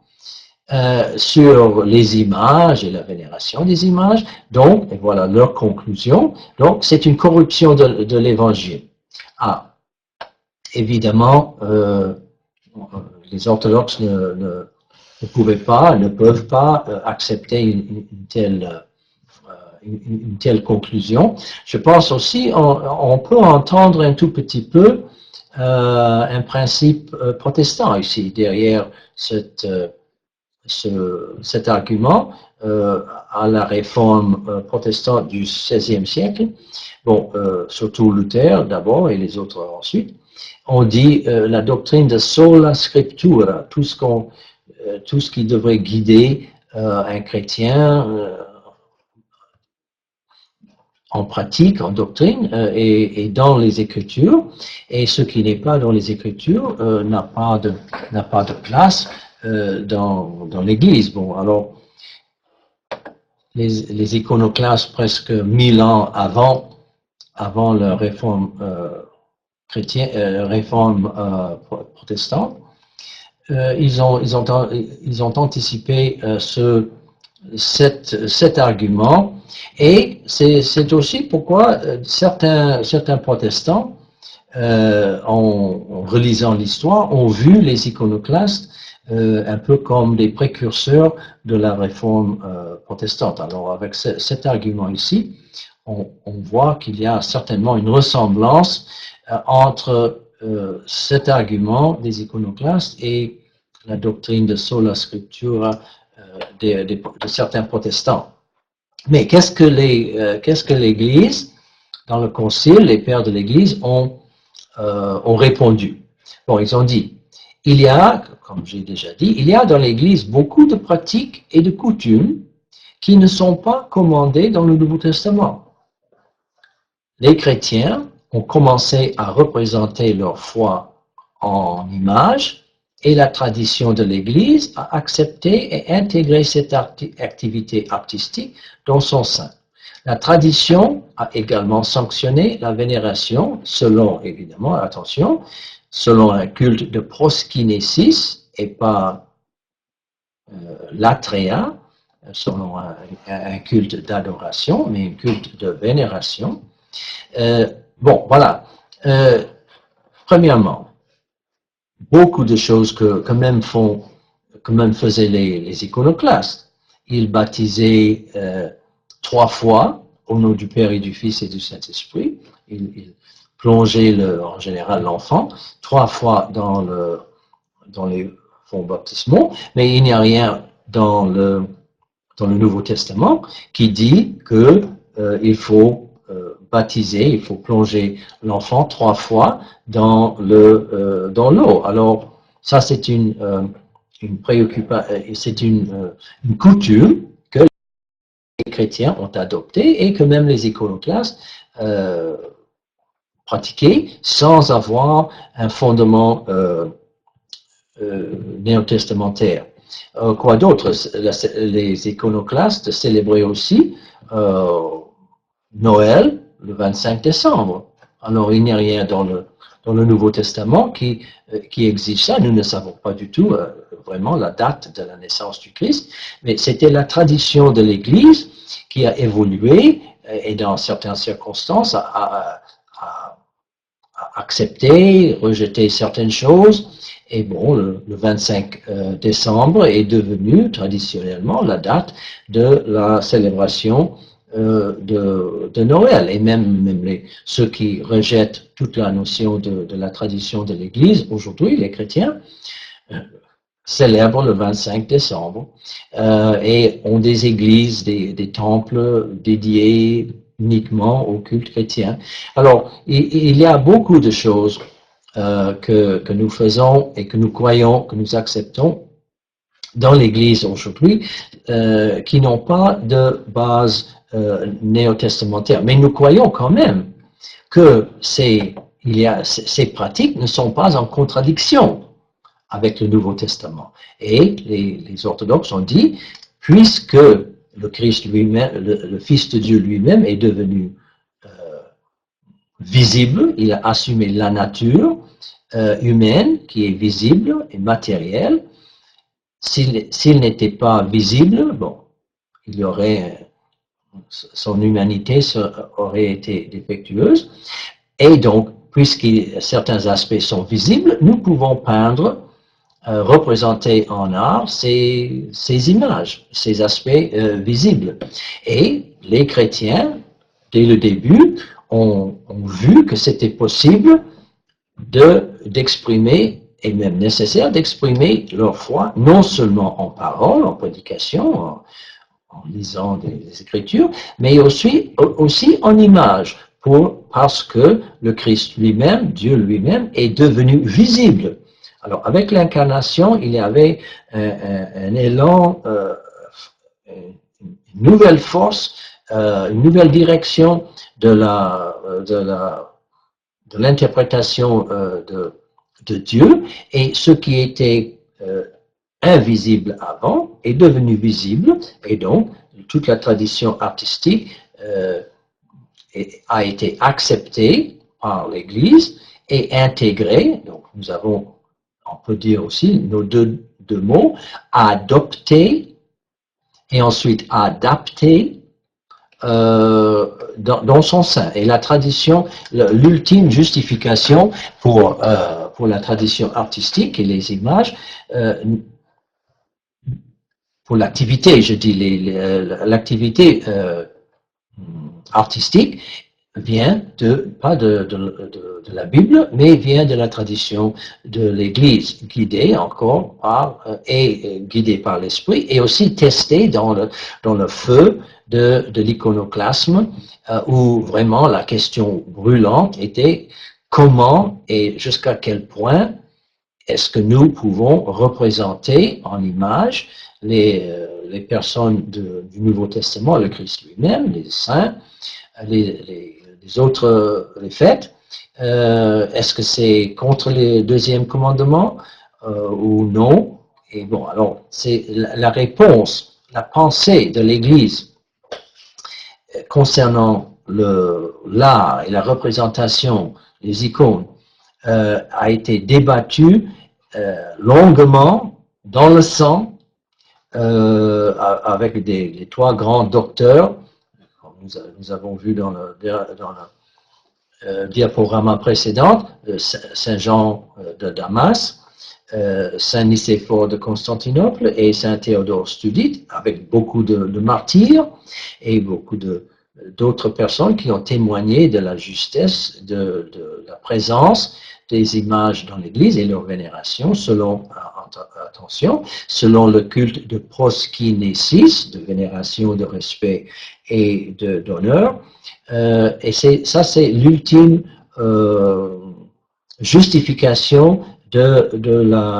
sur les images et la vénération des images, donc, et voilà leur conclusion, donc c'est une corruption de l'Évangile. Ah, évidemment, les orthodoxes ne peuvent pas accepter une telle conclusion. Je pense aussi, on peut entendre un tout petit peu un principe protestant ici, derrière cet argument à la réforme protestante du XVIe siècle. Bon, surtout Luther d'abord et les autres ensuite. On dit la doctrine de sola scriptura, tout ce qui devrait guider un chrétien en pratique, en doctrine et dans les Écritures, et ce qui n'est pas dans les Écritures n'a pas de place dans l'Église. Bon, alors les iconoclastes presque 1000 ans avant la réforme protestante, ils ont anticipé cet argument, et c'est aussi pourquoi certains protestants, en relisant l'histoire, ont vu les iconoclastes un peu comme des précurseurs de la réforme protestante. Alors avec cet argument ici, on voit qu'il y a certainement une ressemblance entre cet argument des iconoclastes et la doctrine de sola scriptura de certains protestants. Mais qu'est-ce que l'Église, dans le concile, les pères de l'Église ont répondu? Bon, ils ont dit, il y a, comme j'ai déjà dit, il y a dans l'Église beaucoup de pratiques et de coutumes qui ne sont pas commandées dans le Nouveau Testament. Les chrétiens ont commencé à représenter leur foi en images, et la tradition de l'Église a accepté et intégré cette activité artistique dans son sein. La tradition a également sanctionné la vénération, selon, évidemment, attention, selon un culte de proskinésis et pas latréa, selon un culte d'adoration, mais un culte de vénération. Bon, voilà. Premièrement, beaucoup de choses que même faisaient les iconoclastes. Ils baptisaient 3 fois au nom du Père et du Fils et du Saint-Esprit. Ils plongeaient en général l'enfant 3 fois dans les fonds baptismaux, mais il n'y a rien dans le Nouveau Testament qui dit que il faut baptiser, il faut plonger l'enfant 3 fois dans l'eau. Alors, ça, c'est une préoccupation, c'est une coutume que les chrétiens ont adoptée et que même les iconoclastes pratiquaient sans avoir un fondement néo-testamentaire. Quoi d'autre? Les iconoclastes célébraient aussi Noël le 25 décembre. Alors, il n'y a rien dans le Nouveau Testament qui exige ça. Nous ne savons pas du tout vraiment la date de la naissance du Christ, mais c'était la tradition de l'Église qui a évolué et dans certaines circonstances a accepté, rejeté certaines choses. Et bon, le 25 décembre est devenu traditionnellement la date de la célébration de Noël. Et même ceux qui rejettent toute la notion de la tradition de l'Église, aujourd'hui, les chrétiens, célèbrent le 25 décembre et ont des églises, des temples dédiés uniquement au culte chrétien. Alors, il y a beaucoup de choses que nous faisons et que nous croyons, que nous acceptons dans l'Église aujourd'hui, qui n'ont pas de base néo-testamentaire. Mais nous croyons quand même que ces pratiques ne sont pas en contradiction avec le Nouveau Testament. Et les orthodoxes ont dit, puisque le Christ lui-même, le Fils de Dieu lui-même est devenu visible, il a assumé la nature humaine qui est visible et matérielle. S'il n'était pas visible, bon, son humanité aurait été défectueuse. Et donc, puisque certains aspects sont visibles, nous pouvons peindre représenter en art ces images, ces aspects visibles. Et les chrétiens, dès le début, ont vu que c'était possible d'exprimer, et même nécessaire d'exprimer leur foi, non seulement en parole, en prédication, en lisant des Écritures, mais aussi en images, parce que le Christ lui-même, Dieu lui-même, est devenu visible. Alors, avec l'incarnation, il y avait un élan, une nouvelle force, une nouvelle direction de l'interprétation de Dieu, et ce qui était invisible avant est devenu visible, et donc toute la tradition artistique a été acceptée par l'Église et intégrée. Donc nous avons, on peut dire aussi nos deux mots, adopter et ensuite adapter dans son sein. Et la tradition, l'ultime justification pour la tradition artistique et les images, pour l'activité, je dis l'activité artistique vient pas de la Bible, mais vient de la tradition de l'Église, guidée encore guidée par l'Esprit, et aussi testée dans le feu de l'iconoclasme, où vraiment la question brûlante était comment et jusqu'à quel point est-ce que nous pouvons représenter en image les personnes du Nouveau Testament, le Christ lui-même, les saints, les faits. Est-ce que c'est contre le deuxième commandement ou non? Et bon, alors, c'est la réponse, la pensée de l'Église concernant l'art et la représentation des icônes a été débattue longuement dans le sang avec les trois grands docteurs. Nous avons vu dans le diaporama précédent, Saint Jean de Damas, Saint Nicéphore de Constantinople et Saint Théodore Studite, avec beaucoup de martyrs et beaucoup d'autres personnes qui ont témoigné de la justesse, de la présence des images dans l'Église et leur vénération selon le culte de proskinésis, de vénération, de respect et d'honneur. Et ça, c'est l'ultime justification de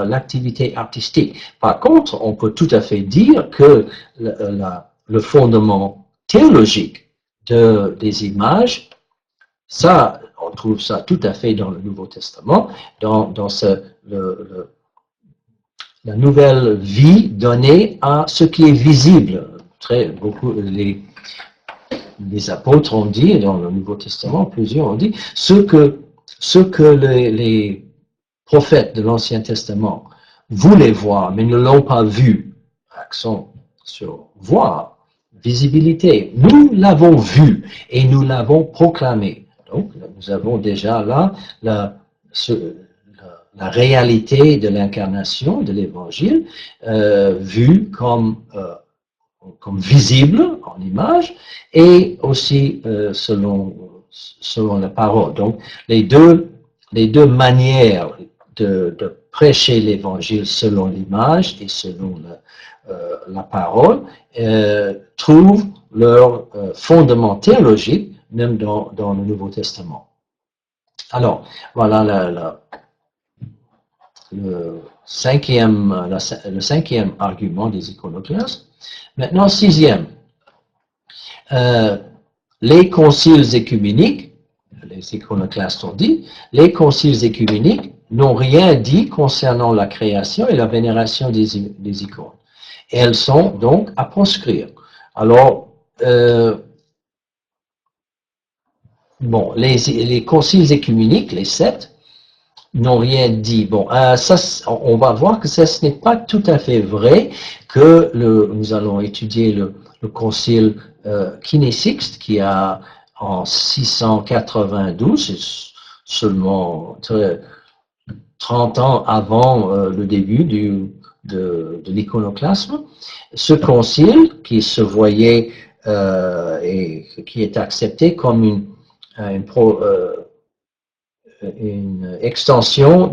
l'activité artistique. Par contre, on peut tout à fait dire que le fondement théologique des images, ça, on trouve ça tout à fait dans le Nouveau Testament, dans la nouvelle vie donnée à ce qui est visible. Beaucoup, les apôtres ont dit, dans le Nouveau Testament, plusieurs ont dit, ce que les prophètes de l'Ancien Testament voulaient voir, mais ne l'ont pas vu, accent sur voir, visibilité, nous l'avons vu et nous l'avons proclamé. Donc, nous avons déjà là la réalité de l'incarnation, de l'Évangile, vue comme visible en image et aussi selon la parole. Donc, les deux manières de prêcher l'Évangile selon l'image et selon la parole trouvent leur fondement théologique même dans le Nouveau Testament. Alors, voilà le cinquième argument des iconoclastes. Maintenant, sixième, les conciles écuméniques, les iconoclastes ont dit, les conciles écuméniques n'ont rien dit concernant la création et la vénération des icônes. Et elles sont donc à proscrire. Alors, bon, les conciles écuméniques, les 7, n'ont rien dit. Bon, ça, on va voir que ce n'est pas tout à fait vrai que nous allons étudier le concile Kiné-Sixte qui a en 692, c'est seulement 30 ans avant le début de l'iconoclasme. Ce concile qui se voyait et qui est accepté comme une extension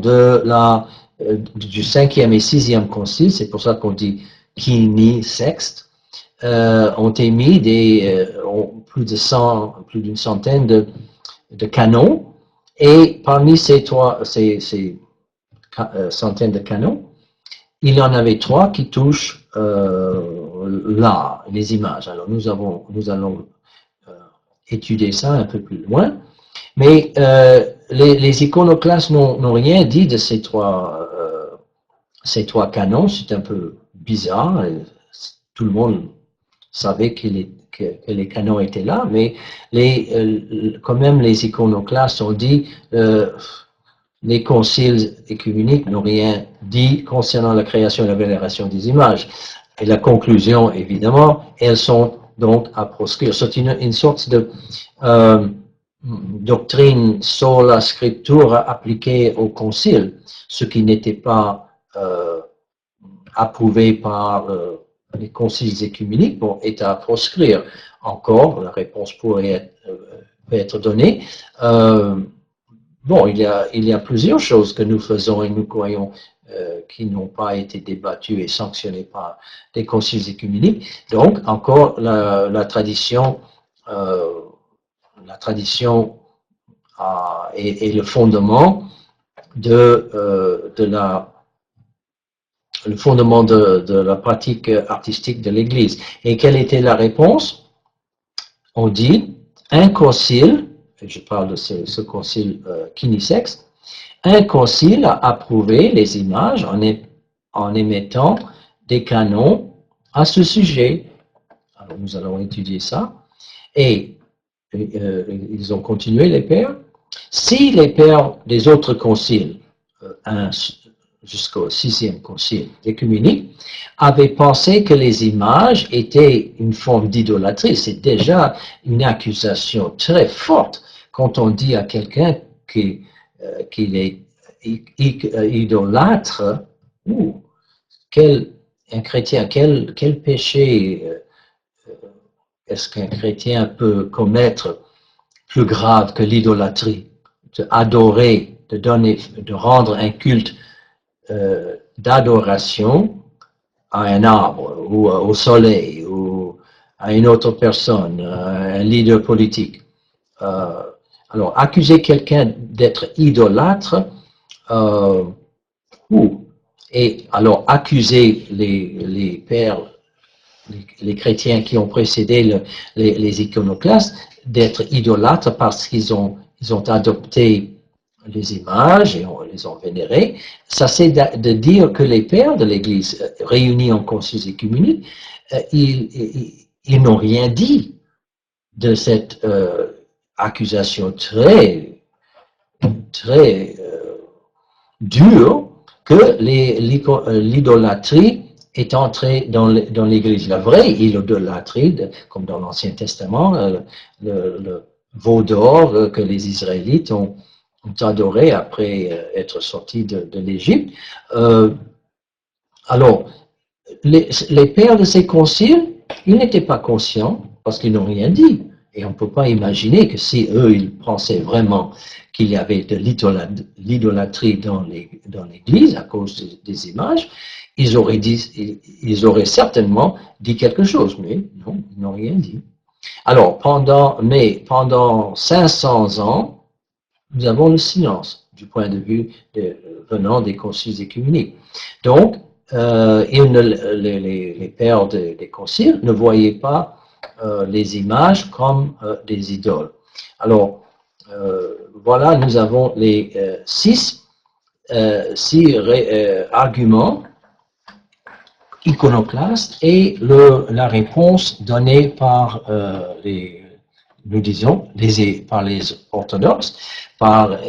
du 5e et 6e concile, c'est pour ça qu'on dit quini sexte, ont émis plus d'une centaine de canons, et parmi ces centaines de canons, il y en avait 3 qui touchent les images. Alors nous allons étudier ça un peu plus loin, mais les iconoclastes n'ont rien dit de ces trois canons. C'est un peu bizarre. Tout le monde savait que les canons étaient là, mais quand même les iconoclastes ont dit les conciles écuméniques n'ont rien dit concernant la création et la vénération des images. Et la conclusion, évidemment, elles sont donc à proscrire. C'est une sorte de doctrine sola scriptura appliquée au concile, ce qui n'était pas approuvé par les conciles écuméniques, est à proscrire. Encore, la réponse pourrait être donnée. Il y a plusieurs choses que nous faisons et nous croyons qui n'ont pas été débattues et sanctionnées par les conciles écuméniques. Donc, encore, la tradition est le fondement de la pratique artistique de l'Église. Et quelle était la réponse? On dit, un concile, je parle de ce concile quini sexte, un concile a approuvé les images en émettant des canons à ce sujet. Alors nous allons étudier ça. Et ils ont continué, les pères. Si les pères des autres conciles, jusqu'au 6e concile écuménique, avaient pensé que les images étaient une forme d'idolâtrie, c'est déjà une accusation très forte quand on dit à quelqu'un qu'il est idolâtre. Un chrétien, quel péché est-ce qu'un chrétien peut commettre plus grave que l'idolâtrie? D'adorer, de rendre un culte d'adoration à un arbre, ou au soleil, ou à une autre personne, un leader politique. Alors, accuser quelqu'un d'être idolâtre, et alors accuser les pères, les chrétiens qui ont précédé les iconoclastes d'être idolâtres parce qu'ils ont adopté les images et on les a vénérées. Ça, c'est de dire que les pères de l'Église réunis en concile écuménique, ils n'ont rien dit de cette accusation très dure que l'idolâtrie est entrée dans l'Église. La vraie idolâtrie, comme dans l'Ancien Testament, le veau d'or que les Israélites ont adoré après être sortis de l'Égypte. Alors, les pères de ces conciles, ils n'étaient pas conscients parce qu'ils n'ont rien dit. Et on ne peut pas imaginer que si eux, ils pensaient vraiment qu'il y avait de l'idolâtrie dans l'Église à cause des images, ils auraient certainement dit quelque chose, mais non, ils n'ont rien dit. Alors, pendant 500 ans, nous avons le silence du point de vue venant des conciles écuméniques. Donc, les pères des conciles ne voyaient pas les images comme des idoles. Alors, voilà, nous avons les 6 arguments iconoclastes et la réponse donnée par par les orthodoxes,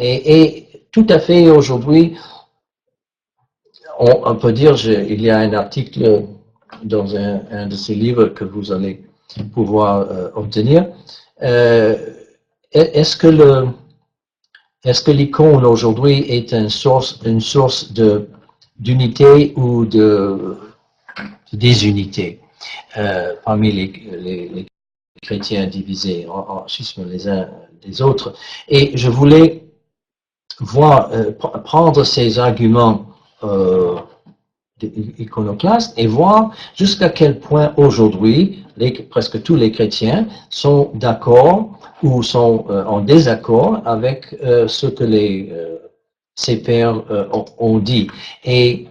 et tout à fait aujourd'hui, on peut dire, il y a un article dans un de ces livres que vous allez pouvoir obtenir. Est-ce que est-ce que l'icône aujourd'hui est une source d'unité ou de désunité parmi les chrétiens divisés en schismes les uns des autres? Et je voulais prendre ces arguments iconoclastes et voir jusqu'à quel point aujourd'hui presque tous les chrétiens sont d'accord ou sont en désaccord avec ce que ces pères ont dit. Et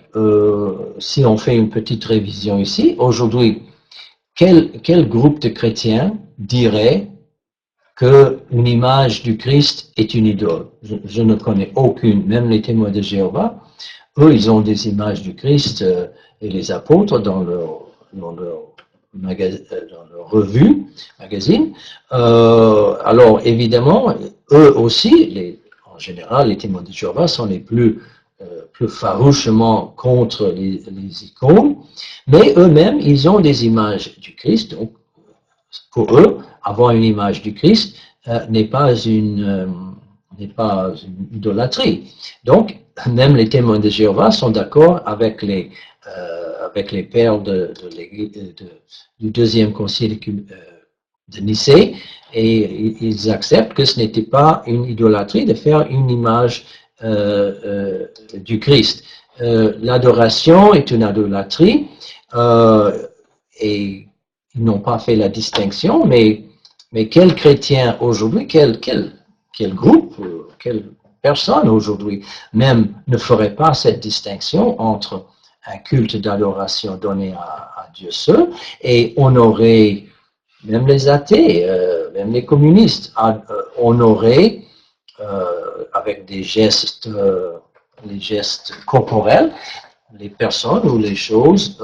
si on fait une petite révision ici, aujourd'hui, quel groupe de chrétiens dirait qu'une image du Christ est une idole? Je ne connais aucune, même les témoins de Jéhovah. Eux, ils ont des images du Christ et les apôtres dans leur revue, magazine. Alors, évidemment, eux aussi, en général, les témoins de Jéhovah sont les plus farouchement contre les icônes, mais eux-mêmes, ils ont des images du Christ. Donc, pour eux, avoir une image du Christ n'est pas une idolâtrie. Donc, même les témoins de Jéhovah sont d'accord avec les pères du deuxième concile de Nicée, et ils acceptent que ce n'était pas une idolâtrie de faire une image du Christ. L'adoration est une idolâtrie, et ils n'ont pas fait la distinction, mais quel chrétien aujourd'hui, quel groupe, quelle personne aujourd'hui même ne ferait pas cette distinction entre un culte d'adoration donné à Dieu seul et honorer, même les athées, même les communistes, honorer avec des gestes, les gestes corporels, les personnes ou les choses,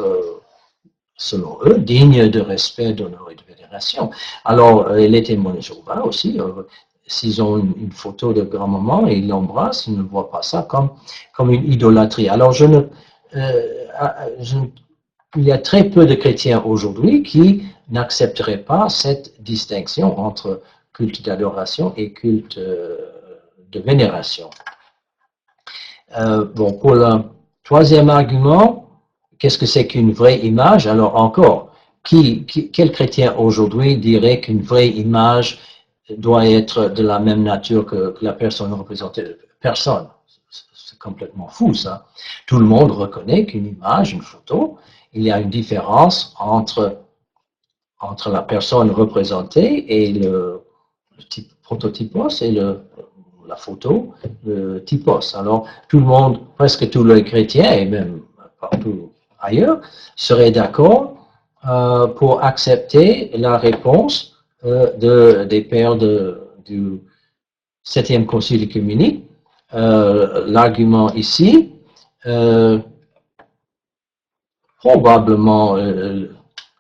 selon eux, dignes de respect, d'honneur et de vénération. Alors, les témoins de Jéhovah aussi, s'ils ont une photo de grand-maman et ils l'embrassent, ils ne voient pas ça comme une idolâtrie. Alors, il y a très peu de chrétiens aujourd'hui qui n'accepteraient pas cette distinction entre culte d'adoration et culte de vénération. Bon, pour le troisième argument, qu'est-ce que c'est qu'une vraie image? Alors encore, quel chrétien aujourd'hui dirait qu'une vraie image doit être de la même nature que la personne représentée? Personne. C'est complètement fou, ça. Tout le monde reconnaît qu'une image, une photo, il y a une différence entre la personne représentée et le prototypos et la photo, le typos. Alors, tout le monde, presque tous les chrétiens, et même partout ailleurs, seraient d'accord pour accepter la réponse des pères du 7e Concile œcuménique. L'argument ici, probablement,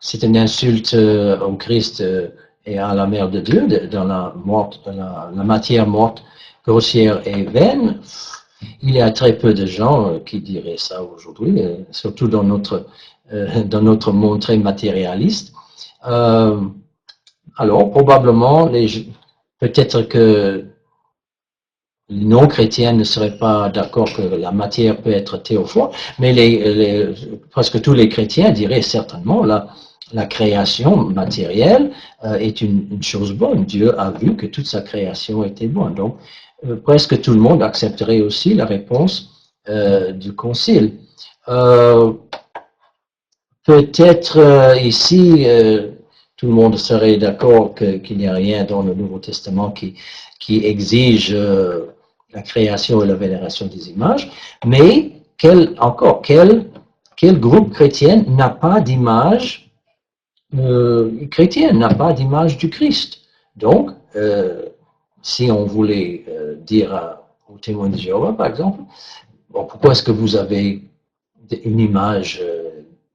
c'est une insulte au Christ et à la Mère de Dieu, dans la matière morte, grossière et vaine. Il y a très peu de gens qui diraient ça aujourd'hui, surtout dans notre monde très matérialiste. Alors, probablement, peut-être que les non-chrétiens ne seraient pas d'accord que la matière peut être théophore, mais presque tous les chrétiens diraient certainement la création matérielle est une chose bonne. Dieu a vu que toute sa création était bonne. Donc, presque tout le monde accepterait aussi la réponse du concile. Peut-être ici, tout le monde serait d'accord qu'il n'y a rien dans le Nouveau Testament qui exige la création et la vénération des images, mais quel groupe chrétien n'a pas d'image chrétienne, n'a pas d'image du Christ? Donc, si on voulait dire aux témoins de Jéhovah, par exemple, bon, pourquoi est-ce que vous avez une image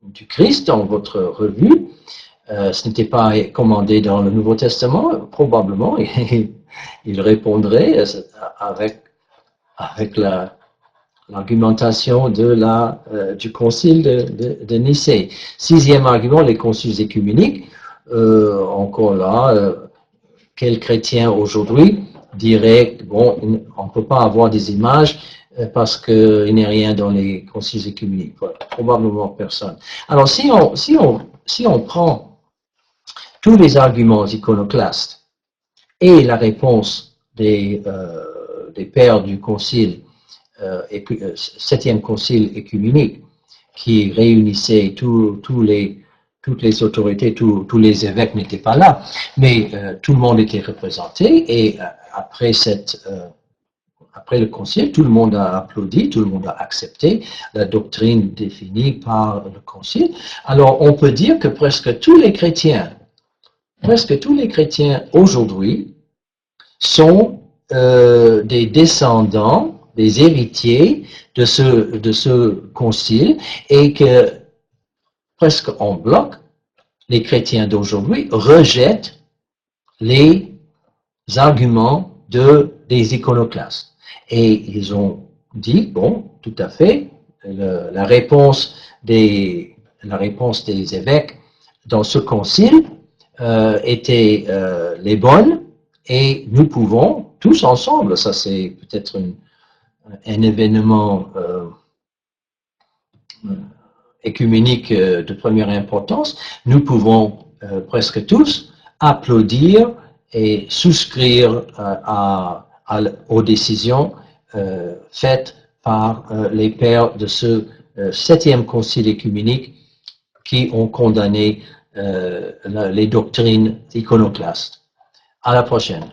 du Christ dans votre revue? Ce n'était pas commandé dans le Nouveau Testament, probablement. Il répondrait avec l'argumentation du concile de Nicée. Sixième argument, les conciles œcuméniques. Encore là, quel chrétien aujourd'hui dirait, bon, on ne peut pas avoir des images parce qu'il n'y a rien dans les conciles écuméniques. Voilà, probablement personne. Alors, si on prend tous les arguments iconoclastes et la réponse des pères du concile, septième concile écuménique, qui réunissait toutes les autorités, tous les évêques n'étaient pas là, mais tout le monde était représenté et après le concile, tout le monde a applaudi, tout le monde a accepté la doctrine définie par le concile. Alors on peut dire que presque tous les chrétiens aujourd'hui sont des descendants, des héritiers de ce concile et que presque en bloc, les chrétiens d'aujourd'hui rejettent les arguments des iconoclastes. Et ils ont dit, bon, tout à fait, la réponse des évêques dans ce concile étaient les bonnes, et nous pouvons tous ensemble, ça c'est peut-être un événement écuménique de première importance, nous pouvons presque tous applaudir et souscrire aux décisions faites par les pères de ce septième concile écuménique qui ont condamné les doctrines iconoclastes. À la prochaine.